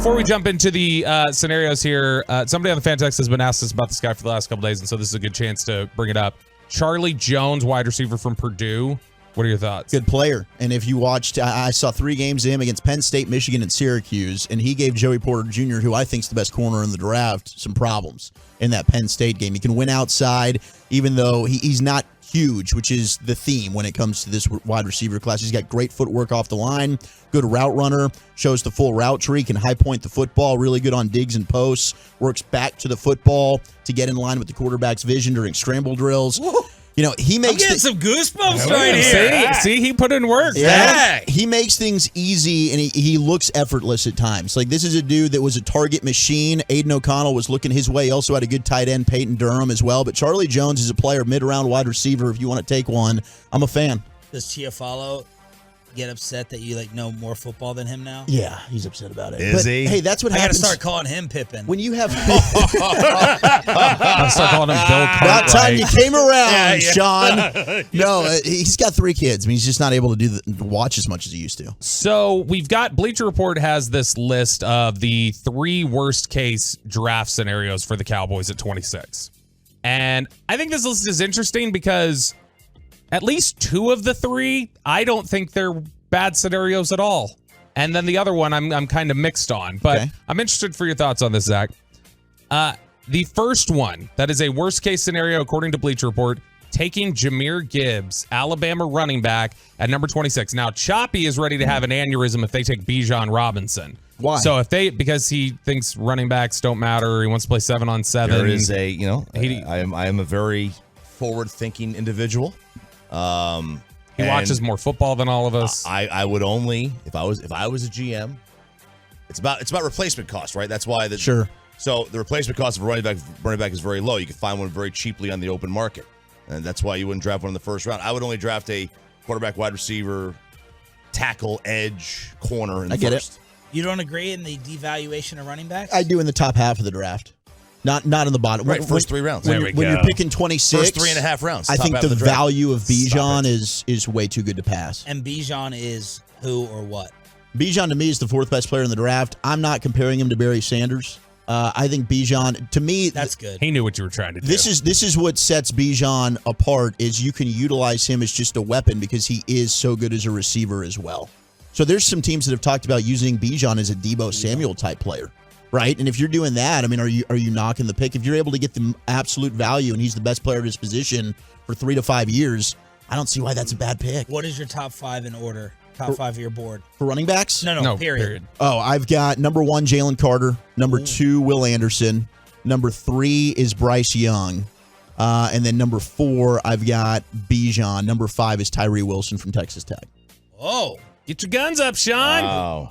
before we jump into the scenarios here, somebody on the fan text has been asking us about this guy for the last couple days, and so this is a good chance to bring it up. Charlie Jones, wide receiver from Purdue. What are your thoughts? Good player. And if you watched, I saw 3 games of him against Penn State, Michigan, and Syracuse, and he gave Joey Porter Jr., who I think is the best corner in the draft, some problems in that Penn State game. He can win outside, even though he's not huge, which is the theme when it comes to this wide receiver class. He's got great footwork off the line, good route runner, shows the full route tree, can high point the football, really good on digs and posts, works back to the football to get in line with the quarterback's vision during scramble drills. Woo. You know, he makes I'm getting some goosebumps right here. See, he put in work. Yeah, he makes things easy, and he looks effortless at times. Like, this is a dude that was a target machine. Aiden O'Connell was looking his way. He also had a good tight end, Peyton Durham, as well. But Charlie Jones is a player, mid-round wide receiver. If you want to take one, I'm a fan. Does Chiafalo get upset that you know more football than him now? Yeah, he's upset about it. Is he? Hey, that's what happens. I got to start calling him Pippin. When you have I'll start calling him Bill about time you came around, Yeah. Sean. No, he's got 3 kids. I mean, he's just not able to watch as much as he used to. So we've got Bleacher Report has this list of the 3 worst case draft scenarios for the Cowboys at 26. And I think this list is interesting because at least 2 of the 3, I don't think they're bad scenarios at all. And then the other one I'm kind of mixed on. But Okay. I'm interested for your thoughts on this, Zach. The first one, that is a worst case scenario according to Bleacher Report, taking Jahmyr Gibbs, Alabama running back, at number 26. Now, Choppy is ready to have an aneurysm if they take Bijan Robinson. Why? So because he thinks running backs don't matter, he wants to play 7-on-7. There is I am a very forward-thinking individual. He watches more football than all of us. I would only if I was a GM. It's about replacement cost, right? That's why Sure. So the replacement cost of a running back is very low. You can find one very cheaply on the open market, and that's why you wouldn't draft one in the first round. I would only draft a quarterback, wide receiver, tackle, edge, corner in the first. You don't agree in the devaluation of running backs? I do in the top half of the draft. Not in the bottom. Right, first 3 rounds. When you're picking 26, First 3.5 rounds. I top think half the of draft. value of Stop Bijan is way too good to pass. And Bijan is who or what? Bijan to me is the 4th best player in the draft. I'm not comparing him to Barry Sanders. I think Bijan, to me, That's good. He knew what you were trying to do. this is what sets Bijan apart is you can utilize him as just a weapon because he is so good as a receiver as well. So there's some teams that have talked about using Bijan as a Deebo Samuel type player, right? And if you're doing that, I mean, are you knocking the pick? If you're able to get the absolute value and he's the best player at his position for 3 to 5 years, I don't see why that's a bad pick. What is your top 5 in order? Top 5 of your board? For running backs? No, period. Oh, I've got number 1, Jalen Carter. Number 2, Will Anderson. Number 3 is Bryce Young. And then number 4, I've got Bijan. Number 5 is Tyree Wilson from Texas Tech. Oh, Get your guns up, Sean. Wow.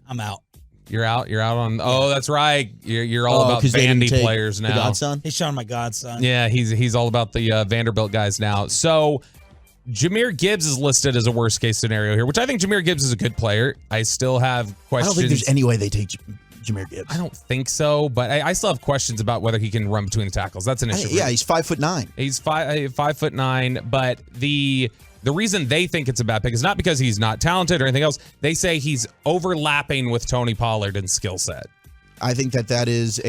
I'm out. You're out on. Oh, that's right. You're all about 'cause they didn't Vandy take players the now. godson? He's showing my godson. Yeah, he's all about the Vanderbilt guys now. So Jahmyr Gibbs is listed as a worst case scenario here, which I think Jahmyr Gibbs is a good player. I still have I questions. don't think there's any way they take Jahmyr Gibbs. I don't think so, but I still have questions about whether he can run between the tackles. That's an issue. Yeah, he's 5'9". He's 5'9", but the reason they think it's a bad pick is not because he's not talented or anything else. They say he's overlapping with Tony Pollard in skill set. I think that is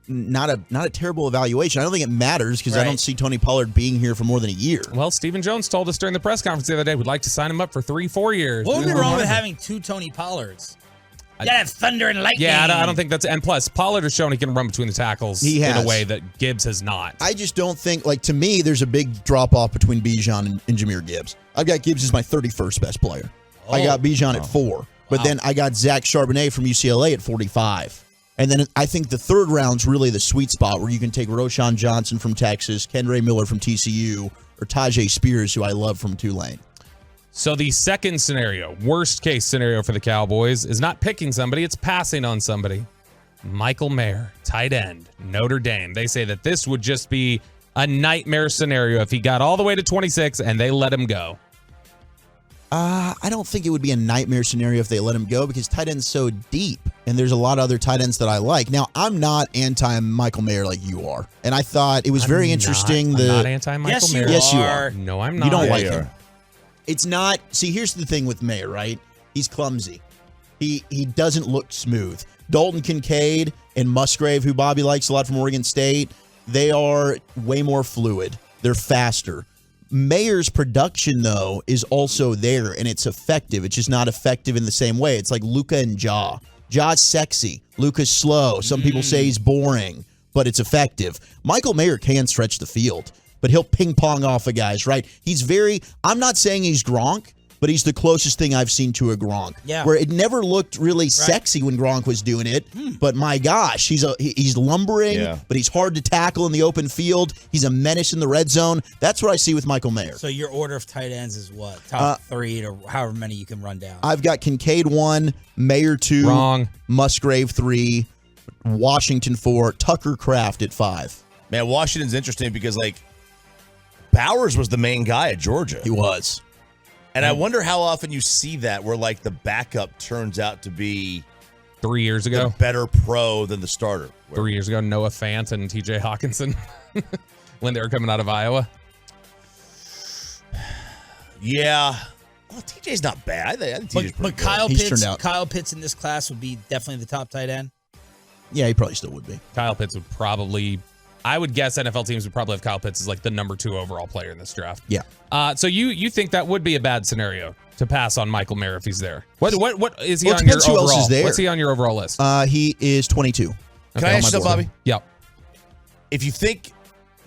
not a terrible evaluation. I don't think it matters because I don't see Tony Pollard being here for more than a year. Well, Stephen Jones told us during the press conference the other day we'd like to sign him up for 3-4 years. What would be wrong with having 2 Tony Pollards? You gotta have thunder and lightning. Yeah, I don't think that's... And plus, Pollard has shown he can run between the tackles in a way that Gibbs has not. I just don't think, to me, there's a big drop-off between Bijan and Jahmyr Gibbs. I've got Gibbs as my 31st best player. I got Bijan at 4. But then I got Zach Charbonnet from UCLA at 45. And then I think the third round's really the sweet spot where you can take Roshan Johnson from Texas, Kendra Miller from TCU, or Tajay Spears, who I love from Tulane. So the second scenario, worst case scenario for the Cowboys, is not picking somebody, it's passing on somebody. Michael Mayer, tight end, Notre Dame. They say that this would just be a nightmare scenario if he got all the way to 26 and they let him go. I don't think it would be a nightmare scenario if they let him go because tight end's so deep, and there's a lot of other tight ends that I like. Now, I'm not anti-Michael Mayer like you are, and I thought it was very interesting. I'm not anti-Michael Mayer. Yes, you are. No, I'm not. You don't like him. It's not. See, here's the thing with Mayer, right? He's clumsy. He doesn't look smooth. Dalton Kincaid and Musgrave, who Bobby likes a lot from Oregon State, they are way more fluid. They're faster. Mayer's production, though, is also there, and it's effective. It's just not effective in the same way. It's like Luka and Ja. Ja's sexy. Luka's slow. Some people say he's boring, but it's effective. Michael Mayer can stretch the field, but he'll ping-pong off of guys, right? I'm not saying he's Gronk, but he's the closest thing I've seen to a Gronk. Yeah. Where it never looked really sexy when Gronk was doing it, but my gosh, he's lumbering, but he's hard to tackle in the open field. He's a menace in the red zone. That's what I see with Michael Mayer. So your order of tight ends is what? Top 3 to however many you can run down. I've got Kincaid 1, Mayer 2, Wrong. Musgrave 3, Washington 4, Tucker Kraft at 5. Man, Washington's interesting because, like, Bowers was the main guy at Georgia. He was. And I wonder how often you see that where, like, the backup turns out to be 3 years the ago. better pro than the starter. 3 years ago, Noah Fant and TJ Hawkinson when they were coming out of Iowa. Yeah. Well, TJ's not bad. I think TJ's But pretty good. Kyle Pitts in this class would be definitely the top tight end. Yeah, he probably still would be. Kyle Pitts would probably, I would guess NFL teams would probably have Kyle Pitts as like the number 2 overall player in this draft. Yeah. So you think that would be a bad scenario to pass on Michael Mayer if he's there? What is he Well, it on your depends who else overall? is there. What's he on your overall list? He is 22. Can I ask you something, Bobby? Yep. If you think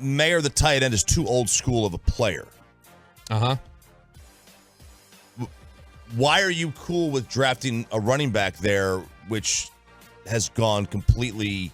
Mayer, the tight end, is too old school of a player, why are you cool with drafting a running back there, which has gone completely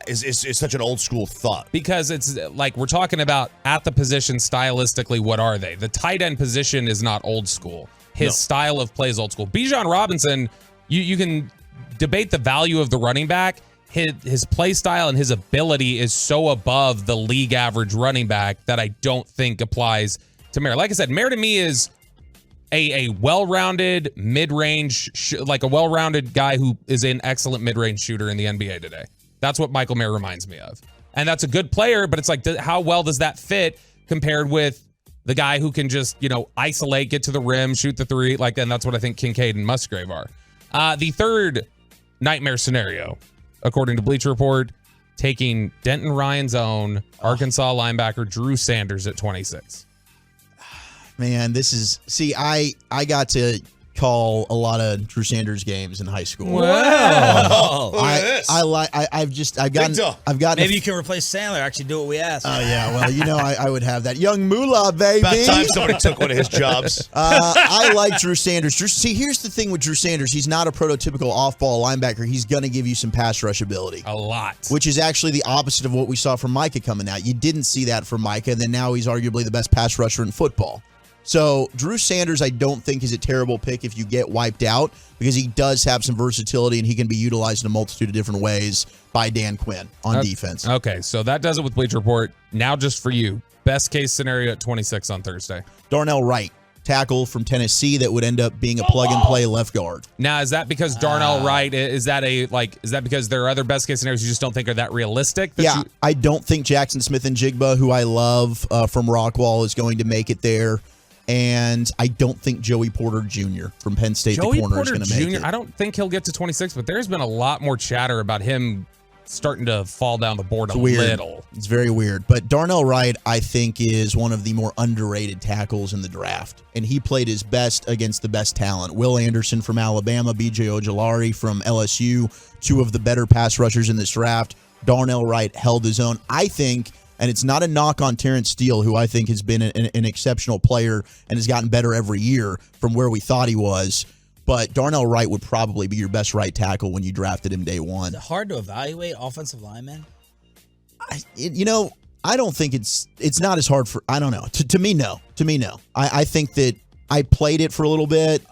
is such an old school thought? Because it's like we're talking about at the position stylistically, what are they? The tight end position is not old school. His style of play is old school. Bijan Robinson, you can debate the value of the running back. His play style and his ability is so above the league average running back that I don't think applies to Mayer. Like I said, Mayer to me is a well-rounded mid-range, like a well-rounded guy who is an excellent mid-range shooter in the NBA today. That's what Michael Mayer reminds me of. And that's a good player, but it's like, how well does that fit compared with the guy who can just, isolate, get to the rim, shoot the three, and that's what I think Kincaid and Musgrave are. The third nightmare scenario, according to Bleacher Report, taking Denton Ryan's own Arkansas linebacker Drew Sanders at 26. Man, I got to call a lot of Drew Sanders games in high school. Wow. I've gotten Maybe you can replace Sandler. Actually do what we asked. Oh yeah, well, I would have that young moolah, baby. About time somebody took one of his jobs. I like Drew Sanders. See, here's the thing with Drew Sanders. He's not a prototypical off-ball linebacker. He's going to give you some pass rush ability. A lot. Which is actually the opposite of what we saw from Micah coming out. You didn't see that from Micah, and then now he's arguably the best pass rusher in football. So Drew Sanders, I don't think is a terrible pick if you get wiped out, because he does have some versatility and he can be utilized in a multitude of different ways by Dan Quinn on defense. Okay, so that does it with Bleacher Report. Now just for you, best case scenario at 26 on Thursday. Darnell Wright, tackle from Tennessee that would end up being a plug-and-play left guard. Now, is that because Darnell Wright, is that because there are other best case scenarios you just don't think are that realistic? I don't think Jackson Smith and Jigba, who I love from Rockwall, is going to make it there. And I don't think Joey Porter Jr. from Penn State, the corner, is going to make it. I don't think he'll get to 26, but there's been a lot more chatter about him starting to fall down the board a little. It's very weird. But Darnell Wright, I think, is one of the more underrated tackles in the draft. And he played his best against the best talent. Will Anderson from Alabama, B.J. Ojulari from LSU, two of the better pass rushers in this draft. Darnell Wright held his own. I think, and it's not a knock on Terrence Steele, who I think has been an exceptional player and has gotten better every year from where we thought he was. But Darnell Wright would probably be your best right tackle when you drafted him day one. Is it hard to evaluate offensive linemen? I don't think it's not as hard for, I don't know. To me, no. I think that I played it for a little bit.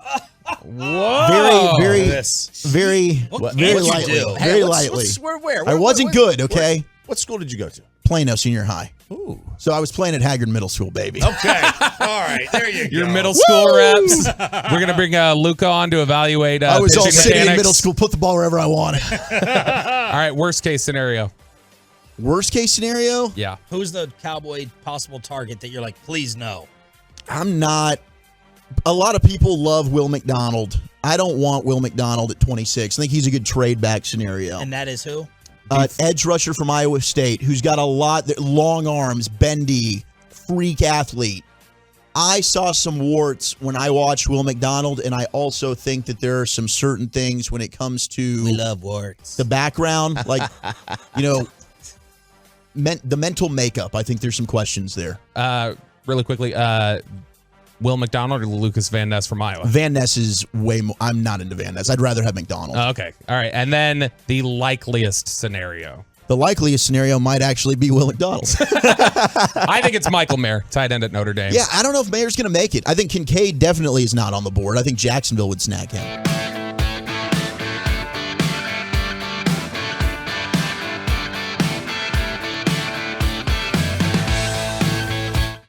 Whoa. Very What lightly. do? Very lightly. Where? I wasn't good, okay? What school did you go to? Plano Senior High. Ooh. So I was playing at Haggard Middle School, baby. Okay. All right. There you go. Your middle school reps. We're going to bring Luca on to evaluate I was all pitching sitting in mechanics. middle school, put the ball wherever I wanted. All right, worst case scenario. Worst case scenario? Yeah. Who's the Cowboy possible target that you're like, please no? I'm not A lot of people love Will McDonald. I don't want Will McDonald at 26. I think he's a good trade back scenario. And that is who? Edge rusher from Iowa State, who's got a lot, long arms, bendy, freak athlete. I saw some warts when I watched Will McDonald, and I also think that there are some certain things when it comes to We love warts. the background, like, the mental makeup. I think there's some questions there. Really quickly, Will McDonald or Lucas Van Ness from Iowa? Van Ness is way more. I'm not into Van Ness. I'd rather have McDonald. Okay. All right. And then the likeliest scenario. The likeliest scenario might actually be Will McDonald. I think it's Michael Mayer, tight end at Notre Dame. Yeah, I don't know if Mayer's going to make it. I think Kincaid definitely is not on the board. I think Jacksonville would snag him.